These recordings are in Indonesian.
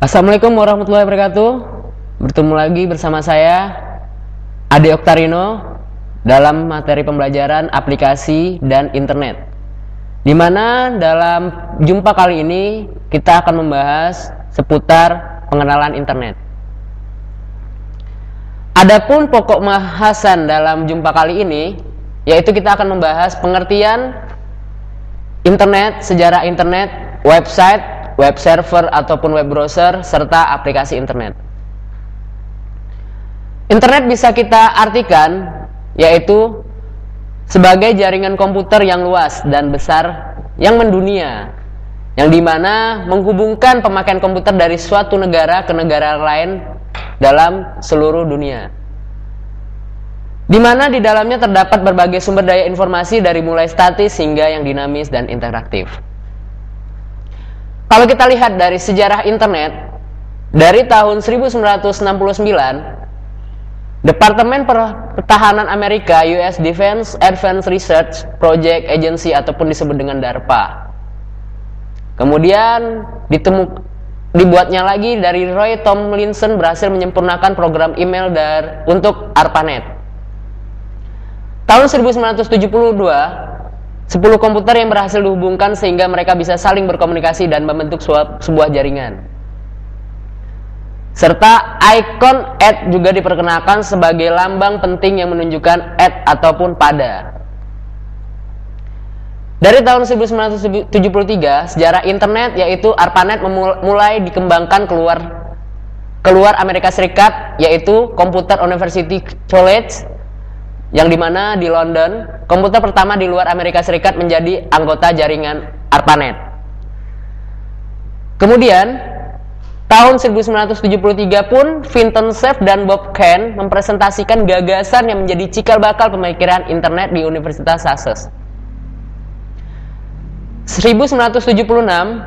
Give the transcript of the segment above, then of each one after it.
Assalamualaikum warahmatullahi wabarakatuh. Bertemu lagi bersama saya Ade Oktarino dalam materi pembelajaran aplikasi dan internet, di mana dalam jumpa kali ini kita akan membahas seputar pengenalan internet. Adapun pokok bahasan dalam jumpa kali ini yaitu kita akan membahas pengertian internet, sejarah internet, website, web server ataupun web browser, serta aplikasi internet. Internet bisa kita artikan yaitu sebagai jaringan komputer yang luas dan besar yang mendunia, yang dimana menghubungkan pemakaian komputer dari suatu negara ke negara lain dalam seluruh dunia, dimana di dalamnya terdapat berbagai sumber daya informasi dari mulai statis hingga yang dinamis dan interaktif. Kalau kita lihat dari sejarah internet, dari tahun 1969, Departemen Pertahanan Amerika US Defense Advanced Research Project Agency ataupun disebut dengan DARPA. Kemudian dibuatnya lagi dari Roy Tomlinson berhasil menyempurnakan program email untuk ARPANET. Tahun 1972, 10 komputer yang berhasil dihubungkan sehingga mereka bisa saling berkomunikasi dan membentuk sebuah jaringan. Serta ikon @ juga diperkenalkan sebagai lambang penting yang menunjukkan @ ataupun pada. Dari tahun 1973, sejarah internet yaitu ARPANET mulai dikembangkan keluar Amerika Serikat, yaitu Computer University College, yang dimana di London, komputer pertama di luar Amerika Serikat menjadi anggota jaringan ARPANET. Kemudian, tahun 1973 pun Vinton Cerf dan Bob Kahn mempresentasikan gagasan yang menjadi cikal bakal pemikiran internet di Universitas Sussex. 1976,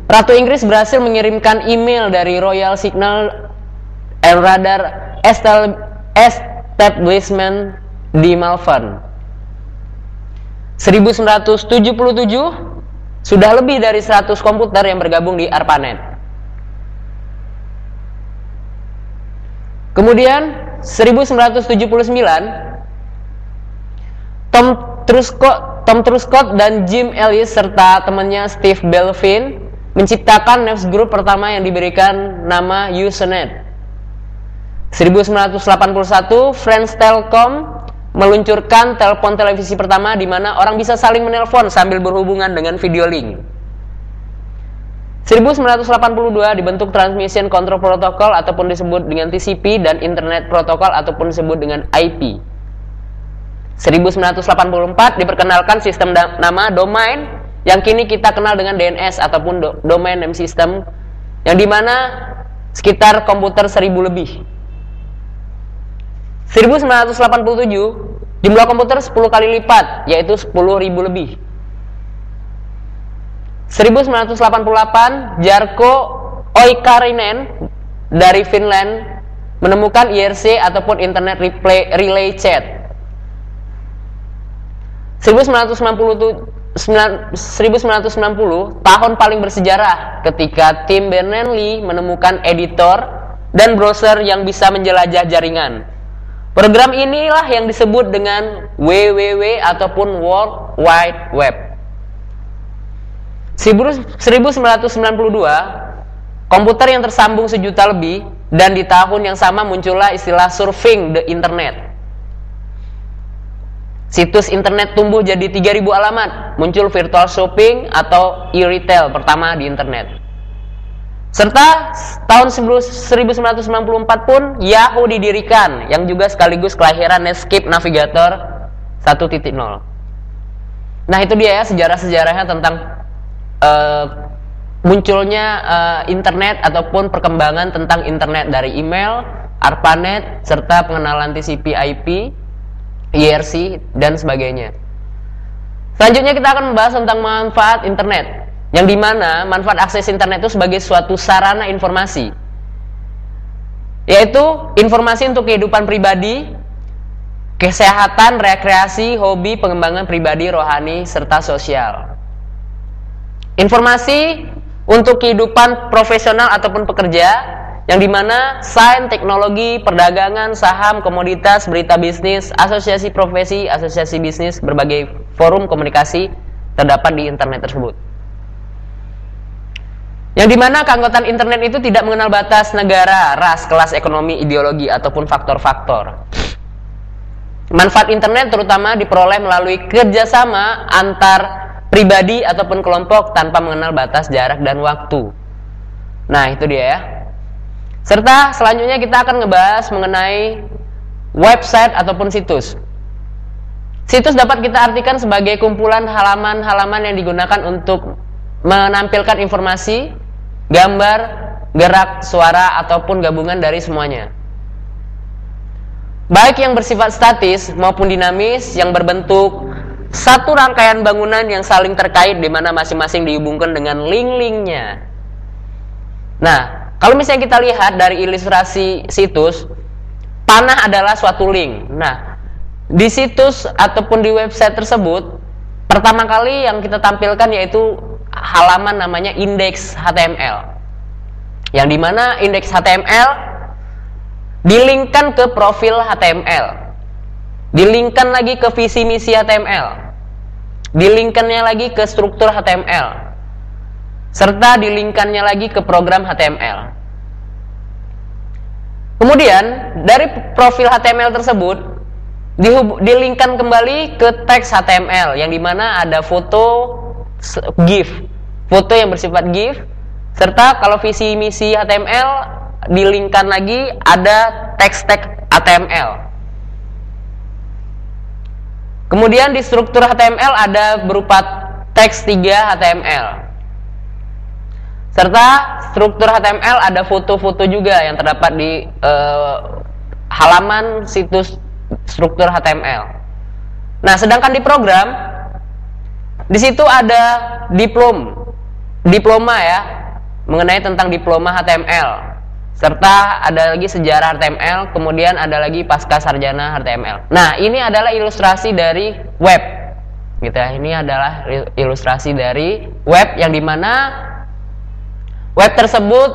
Ratu Inggris berhasil mengirimkan email dari Royal Signal and Radar Establishment di Malvern. 1977, sudah lebih dari 100 komputer yang bergabung di ARPANET. Kemudian 1979, Tom Truscott dan Jim Ellis serta temannya Steve Belvin menciptakan newsgroup pertama yang diberikan nama Usenet. 1981, France Telecom meluncurkan telepon televisi pertama di mana orang bisa saling menelpon sambil berhubungan dengan video link. 1982 dibentuk Transmission Control Protocol ataupun disebut dengan TCP dan Internet Protocol ataupun disebut dengan IP. 1984 diperkenalkan sistem nama domain yang kini kita kenal dengan DNS ataupun Domain Name System, yang dimana sekitar komputer 1000 lebih. 1987, jumlah komputer 10 kali lipat, yaitu 10.000 lebih. 1988, Jarkko Oikarinen dari Finland menemukan IRC ataupun Internet Relay Chat. 1990, tahun paling bersejarah ketika Tim Berners-Lee menemukan editor dan browser yang bisa menjelajah jaringan. Program inilah yang disebut dengan WWW ataupun World Wide Web. 1992, komputer yang tersambung 1 juta lebih, dan di tahun yang sama muncullah istilah surfing the internet. Situs internet tumbuh jadi 3.000 alamat, muncul virtual shopping atau e-retail pertama di internet. Serta tahun 1994 pun Yahoo didirikan, yang juga sekaligus kelahiran Netscape Navigator 1.0. Nah, itu dia ya sejarah-sejarahnya tentang munculnya internet ataupun perkembangan tentang internet dari email, ARPANET, serta pengenalan TCP/IP, IRC, dan sebagainya. Selanjutnya kita akan membahas tentang manfaat internet, yang dimana manfaat akses internet itu sebagai suatu sarana informasi, yaitu informasi untuk kehidupan pribadi, kesehatan, rekreasi, hobi, pengembangan pribadi, rohani, serta sosial. Informasi untuk kehidupan profesional ataupun pekerja, yang dimana sains, teknologi, perdagangan, saham, komoditas, berita bisnis, asosiasi profesi, asosiasi bisnis, berbagai forum komunikasi terdapat di internet tersebut. Yang dimana keanggotaan internet itu tidak mengenal batas negara, ras, kelas ekonomi, ideologi, ataupun faktor-faktor. Manfaat internet terutama diperoleh melalui kerjasama antar pribadi ataupun kelompok tanpa mengenal batas jarak dan waktu. Nah, itu dia ya. Serta selanjutnya kita akan ngebahas mengenai website ataupun situs. Situs dapat kita artikan sebagai kumpulan halaman-halaman yang digunakan untuk menampilkan informasi, gambar, gerak, suara, ataupun gabungan dari semuanya. Baik yang bersifat statis maupun dinamis yang berbentuk satu rangkaian bangunan yang saling terkait di mana masing-masing dihubungkan dengan link-linknya. Nah, kalau misalnya kita lihat dari ilustrasi situs, panah adalah suatu link. Nah, di situs ataupun di website tersebut, pertama kali yang kita tampilkan yaitu halaman namanya indeks HTML. Yang dimana indeks HTML dilinkkan ke profil HTML, dilinkkan lagi ke visi misi HTML, dilinkkannya lagi ke struktur HTML, serta dilinkkannya lagi ke program HTML. Kemudian dari profil HTML tersebut dilinkkan kembali ke teks HTML, yang dimana ada foto GIF, foto yang bersifat GIF, serta kalau visi misi HTML dilinkkan lagi ada teks-teks HTML. Kemudian di struktur HTML ada berupa teks 3 HTML. Serta struktur HTML ada foto-foto juga yang terdapat di halaman situs struktur HTML. Nah, sedangkan di program di situ ada diploma ya, mengenai tentang diploma HTML. Serta ada lagi sejarah HTML, kemudian ada lagi pasca sarjana HTML. Nah, ini adalah ilustrasi dari web, gitu ya. Ini adalah ilustrasi dari web yang dimana web tersebut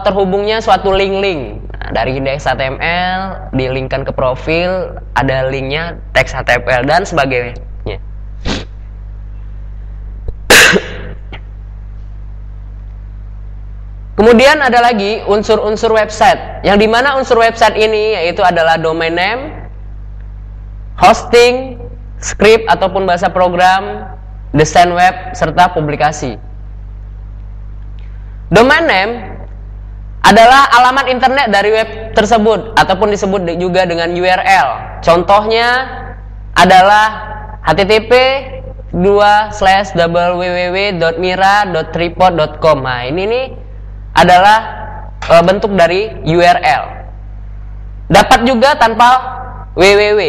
terhubungnya suatu link-link. Nah, dari indeks HTML dilinkkan ke profil, ada linknya teks HTML dan sebagainya. Kemudian ada lagi unsur-unsur website, yang dimana unsur website ini yaitu adalah domain name, hosting, script ataupun bahasa program, desain web, serta publikasi. Domain name adalah alamat internet dari web tersebut ataupun disebut juga dengan URL. Contohnya adalah http://www.mira.tripod.com. Nah, ini nih adalah bentuk dari URL. Dapat juga tanpa www.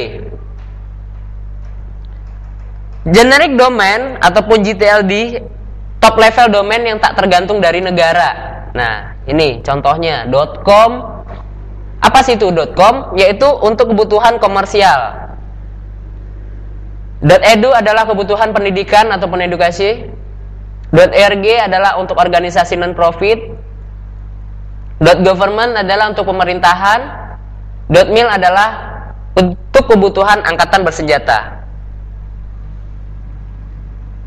Generic domain ataupun GTLD, top level domain yang tak tergantung dari negara. Nah, ini contohnya .com. Apa sih itu .com? Yaitu untuk kebutuhan komersial. .edu adalah kebutuhan pendidikan ataupun edukasi. .org adalah untuk organisasi non-profit. .government adalah untuk pemerintahan. .mil adalah untuk kebutuhan angkatan bersenjata.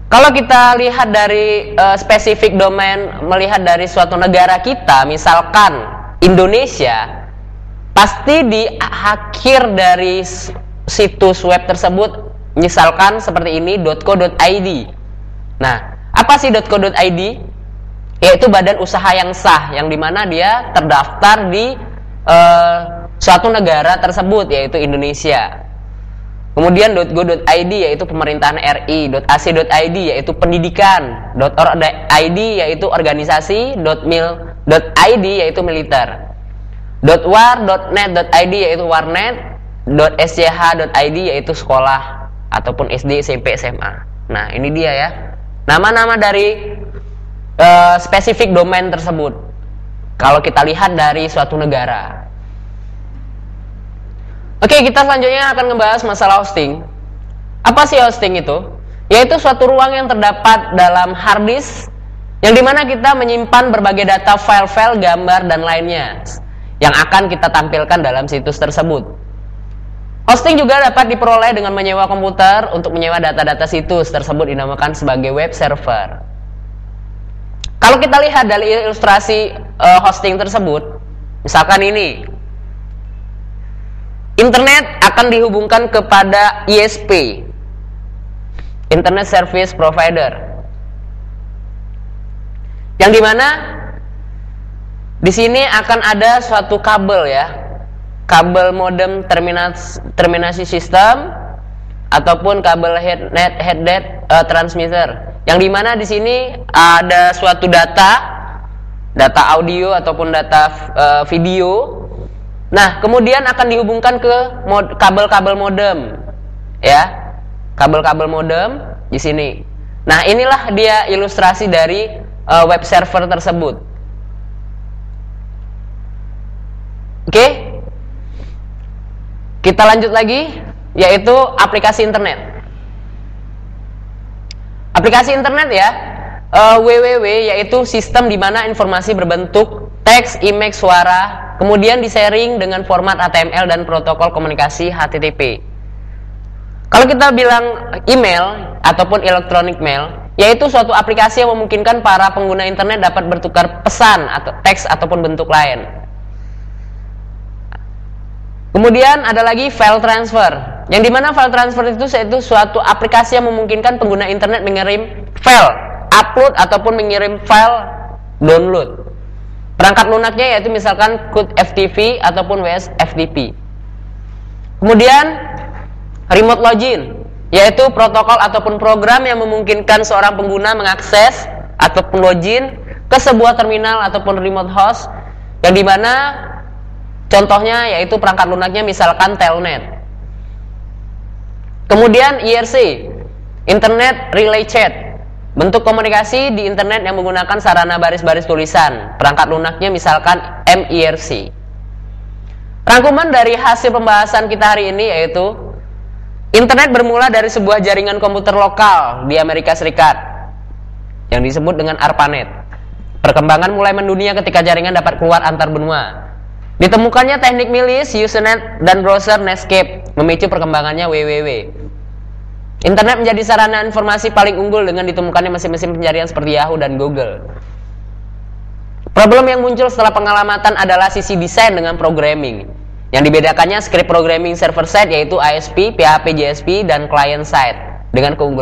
Kalau kita lihat dari spesifik domain, melihat dari suatu negara kita, misalkan Indonesia, pasti di akhir dari situs web tersebut, misalkan seperti ini .co.id. Nah, apa sih .co.id? Yaitu badan usaha yang sah, yang dimana dia terdaftar di suatu negara tersebut, yaitu Indonesia. Kemudian .go.id yaitu pemerintahan RI, .ac.id yaitu pendidikan, .org.id yaitu organisasi, .mil.id yaitu militer, .war.net.id yaitu warnet, .sch.id yaitu sekolah ataupun SD, SMP, SMA. Nah, ini dia ya, nama-nama dari spesifik domain tersebut kalau kita lihat dari suatu negara. Oke, kita selanjutnya akan membahas masalah hosting. Apa sih hosting itu? Yaitu suatu ruang yang terdapat dalam hard disk yang dimana kita menyimpan berbagai data, file-file, gambar, dan lainnya yang akan kita tampilkan dalam situs tersebut. Hosting juga dapat diperoleh dengan menyewa komputer. Untuk menyewa data-data situs tersebut dinamakan sebagai web server. Kalau kita lihat dari ilustrasi hosting tersebut, misalkan ini, internet akan dihubungkan kepada ISP, Internet Service Provider, yang dimana di sini akan ada suatu kabel ya, kabel modem terminasi sistem ataupun kabel headnet transmitter, yang dimana di sini ada suatu data audio ataupun data video. Nah, kemudian akan dihubungkan ke kabel-kabel modem ya, kabel-kabel modem di sini. Nah, inilah dia ilustrasi dari web server tersebut. Oke, kita lanjut lagi, yaitu aplikasi internet. Aplikasi internet ya, www yaitu sistem di mana informasi berbentuk teks, image, suara, kemudian di-sharing dengan format HTML dan protokol komunikasi HTTP. Kalau kita bilang email ataupun electronic mail, yaitu suatu aplikasi yang memungkinkan para pengguna internet dapat bertukar pesan atau teks ataupun bentuk lain. Kemudian ada lagi file transfer, yang dimana file transfer itu yaitu suatu aplikasi yang memungkinkan pengguna internet mengirim file upload ataupun mengirim file download. Perangkat lunaknya yaitu misalkan CUT FTP ataupun WSFTP. Kemudian remote login, yaitu protokol ataupun program yang memungkinkan seorang pengguna mengakses ataupun login ke sebuah terminal ataupun remote host, yang dimana contohnya yaitu perangkat lunaknya misalkan Telnet. Kemudian IRC, Internet Relay Chat, bentuk komunikasi di internet yang menggunakan sarana baris-baris tulisan. Perangkat lunaknya misalkan MIRC. Rangkuman dari hasil pembahasan kita hari ini yaitu internet bermula dari sebuah jaringan komputer lokal di Amerika Serikat yang disebut dengan ARPANET. Perkembangan mulai mendunia ketika jaringan dapat keluar antar benua. Ditemukannya teknik milis, Usenet, dan browser Netscape memicu perkembangannya WWW. Internet menjadi sarana informasi paling unggul dengan ditemukannya mesin-mesin pencarian seperti Yahoo dan Google. Problem yang muncul setelah pengamatan adalah sisi desain dengan programming. Yang dibedakannya script programming server side yaitu ASP, PHP, JSP, dan client side dengan keunggulan